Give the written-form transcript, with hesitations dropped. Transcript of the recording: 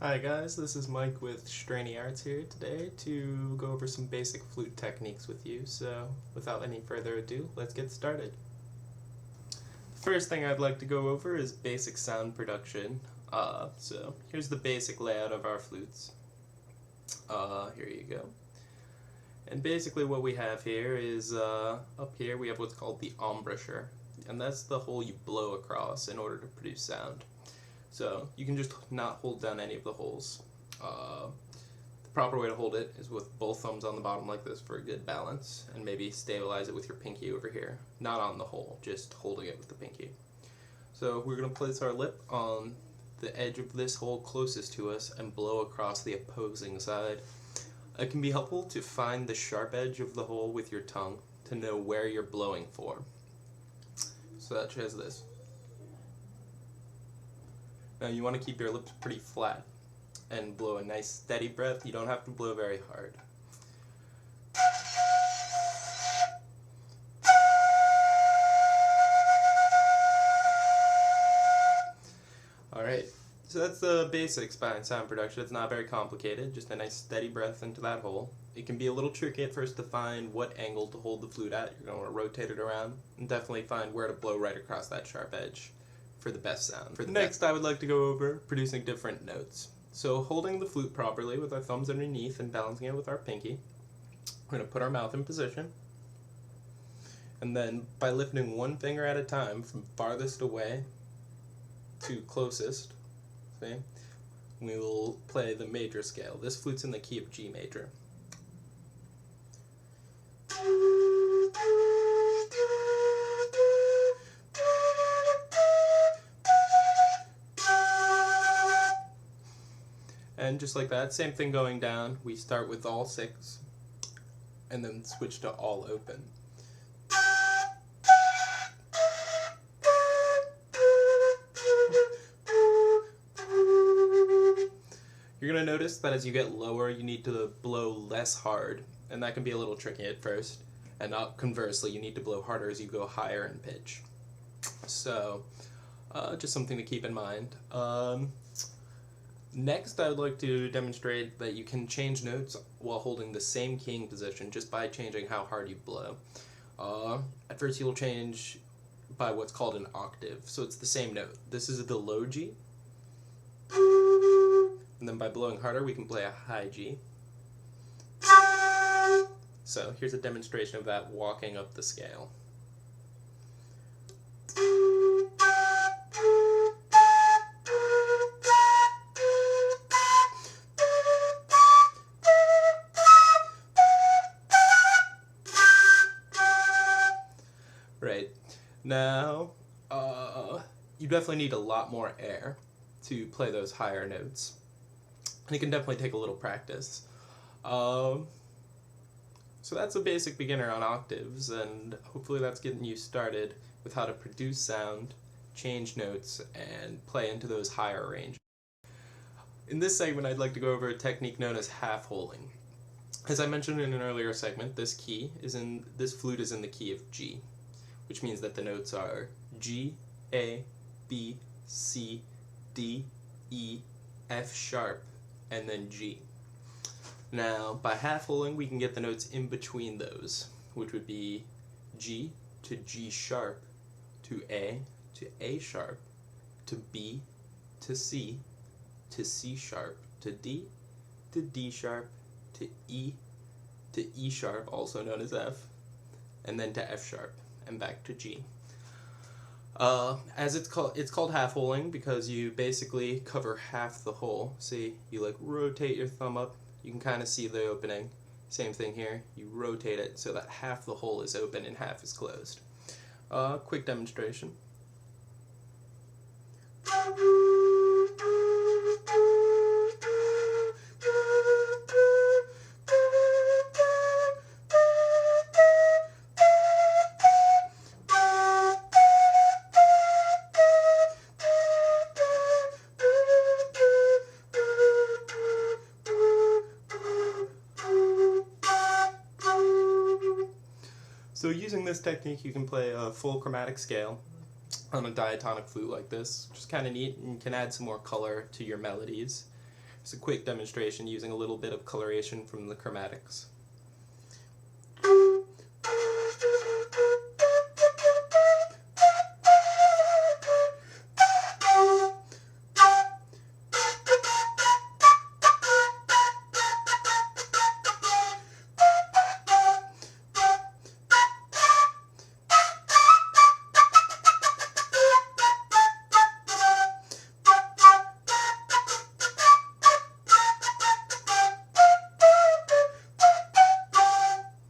Hi guys, this is Mike with Straney here today to go over some basic flute techniques with you. So without any further ado, let's get started. The first thing I'd like to go over is basic sound production. So here's the basic layout of our flutes. Here you go. And basically what we have here is, up here we have what's called the embouchure. And that's the hole you blow across in order to produce sound. So you can just not hold down any of the holes. The proper way to hold it is with both thumbs on the bottom like this for a good balance, and maybe stabilize it with your pinky over here. Not on the hole, just holding it with the pinky. So we're going to place our lip on the edge of this hole closest to us and blow across the opposing side. It can be helpful to find the sharp edge of the hole with your tongue to know where you're blowing for. Such as this. Now you want to keep your lips pretty flat and blow a nice steady breath. You don't have to blow very hard. Alright, so that's the basics behind sound production. It's not very complicated, just a nice steady breath into that hole. It can be a little tricky at first to find what angle to hold the flute at. You're going to want to rotate it around and definitely find where to blow right across that sharp edge for the best sound. Next, I would like to go over producing different notes. So holding the flute properly with our thumbs underneath and balancing it with our pinky, we're going to put our mouth in position, and then by lifting one finger at a time from farthest away to closest, see, we will play the major scale. This flute's in the key of G major. And just like that, same thing going down. We start with all six and then switch to all open. You're going to notice that as you get lower, you need to blow less hard, and that can be a little tricky at first. And not conversely, you need to blow harder as you go higher in pitch. So, just something to keep in mind. Next, I would like to demonstrate that you can change notes while holding the same keying position just by changing how hard you blow. At first, you'll change by what's called an octave, so it's the same note. This is the low G, and then by blowing harder, we can play a high G. So here's a demonstration of that walking up the scale. Right. Now, you definitely need a lot more air to play those higher notes. And it can definitely take a little practice. So that's a basic beginner on octaves, and hopefully that's getting you started with how to produce sound, change notes, and play into those higher ranges. In this segment, I'd like to go over a technique known as half-holing. As I mentioned in an earlier segment, this flute is in the key of G, which means that the notes are G, A, B, C, D, E, F sharp, and then G. Now, by half-holing, we can get the notes in between those, which would be G to G sharp, to A sharp, to B to C sharp, to D sharp, to E sharp, also known as F, and then to F sharp, and back to G. As it's called half-holing because you basically cover half the hole. See, you like rotate your thumb up, you can kind of see the opening. Same thing here, you rotate it so that half the hole is open and half is closed. Quick demonstration. So using this technique, you can play a full chromatic scale on a diatonic flute like this, which is kind of neat and can add some more color to your melodies. It's a quick demonstration using a little bit of coloration from the chromatics.